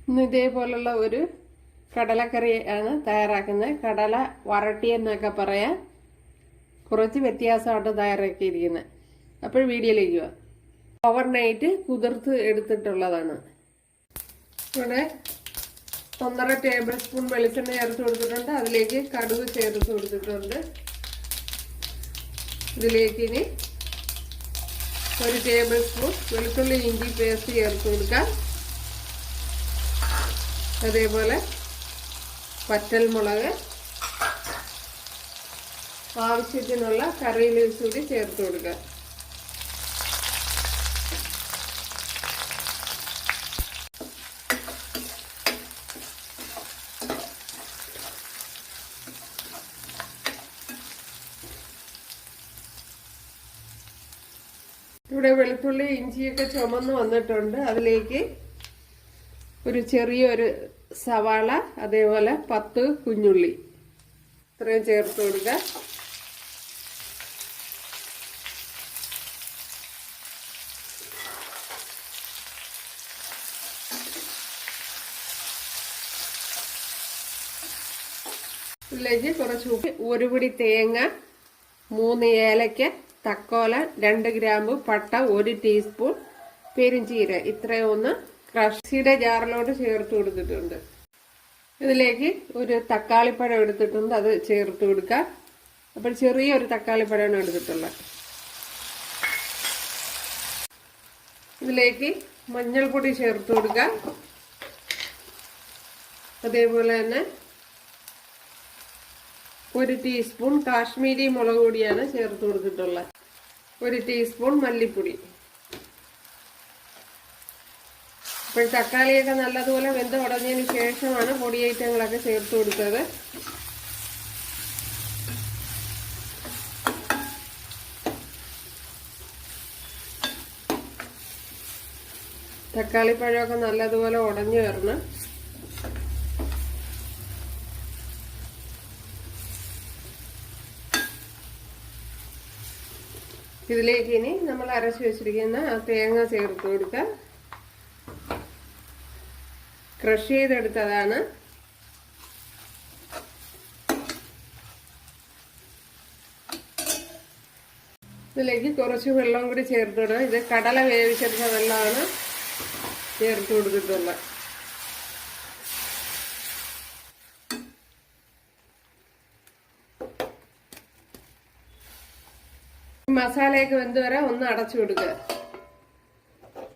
ഇന്ന് ഇതേപോലുള്ള ഒരു കടലക്കറി ആണ് തയ്യാറാക്കുന്നത്. കടല വരട്ടി എന്നൊക്കെ പറയാം. കുറച്ച് വ്യത്യാസമായിട്ട് തയ്യാറാക്കിയിരിക്കുന്നത്. അപ്പോൾ വീഡിയോയിലേക്ക് പോവാം. ഓവർനൈറ്റ് കുതിർത്ത് എടുത്തിട്ടുള്ളതാണ്. ഇവിടെ 1.5 ടേബിൾ സ്പൂൺ വെളിച്ചെണ്ണ ചേർത്ത് കൊടുത്തിട്ടുണ്ട്. അതിലേക്ക് കടുക് ചേർത്ത് കൊടുത്തിട്ടുണ്ട്. ഇതിലേക്ക് ഇനി 1 ടേബിൾ സ്പൂൺ വെളുത്തുള്ളി ഇഞ്ചി പേസ്റ്റ് ചേർത്ത് കൊടുക്കാം. അതേപോലെ വറ്റൽമുളക്, ആവശ്യത്തിനുള്ള കറി ലീവ്സ് കൂടി ചേർത്ത് കൊടുക്കുക. ഇവിടെ വെളുത്തുള്ളി ഇഞ്ചിയൊക്കെ ചുമന്ന് വന്നിട്ടുണ്ട്. അതിലേക്ക് ഒരു ചെറിയൊരു സവാള, അതേപോലെ 10 കുഞ്ഞുള്ളി ഇത്രയും ചേർത്ത് കൊടുക്കുക. ഇതിലേക്ക് കുറച്ച് ഉപ്പ്, 1 പിടി തേങ്ങ, 3 ഏലക്ക, തക്കോല, 2 ഗ്രാമ്പു പട്ട, 1 ടീസ്പൂൺ പെരിഞ്ചീരകം ഇത്രയും ഒന്ന് ക്രഷിയുടെ ജാറിലോട്ട് ചേർത്ത് കൊടുത്തിട്ടുണ്ട്. ഇതിലേക്ക് ഒരു തക്കാളിപ്പഴം എടുത്തിട്ടുണ്ട്, അത് ചേർത്ത് കൊടുക്കുക. അപ്പോൾ ചെറിയൊരു തക്കാളിപ്പഴമാണ് എടുത്തിട്ടുള്ളത്. ഇതിലേക്ക് മഞ്ഞൾപ്പൊടി ചേർത്ത് കൊടുക്കുക. അതേപോലെ തന്നെ 1 ടീസ്പൂൺ കാശ്മീരി മുളക് പൊടിയാണ് ചേർത്ത് കൊടുത്തിട്ടുള്ളത്. 1 ടീസ്പൂൺ മല്ലിപ്പൊടി. അപ്പോൾ തക്കാളിയൊക്കെ നല്ലതുപോലെ വെന്ത് ഉടഞ്ഞതിന് ശേഷമാണ് പൊടി ഐറ്റങ്ങളൊക്കെ ചേർത്ത് കൊടുത്തത്. തക്കാളിപ്പഴമൊക്കെ നല്ലതുപോലെ ഉടഞ്ഞു വരണം. ഇതിലേക്ക് ഇനി നമ്മൾ അരച്ചു വെച്ചിരിക്കുന്ന ആ തേങ്ങ ചേർത്ത് കൊടുക്കുക. ക്രഷ് ചെയ്തെടുത്തതാണ്. ഇതിലേക്ക് കുറച്ച് വെള്ളം കൂടി ചേർത്തിടുക. ഇത് കടല വേവിച്ചെടുത്ത വെള്ളമാണ് ചേർത്ത് കൊടുത്തിട്ടുള്ളത്. മസാലയൊക്കെ വെന്ത് വരെ ഒന്ന് അടച്ചു കൊടുക്കുക.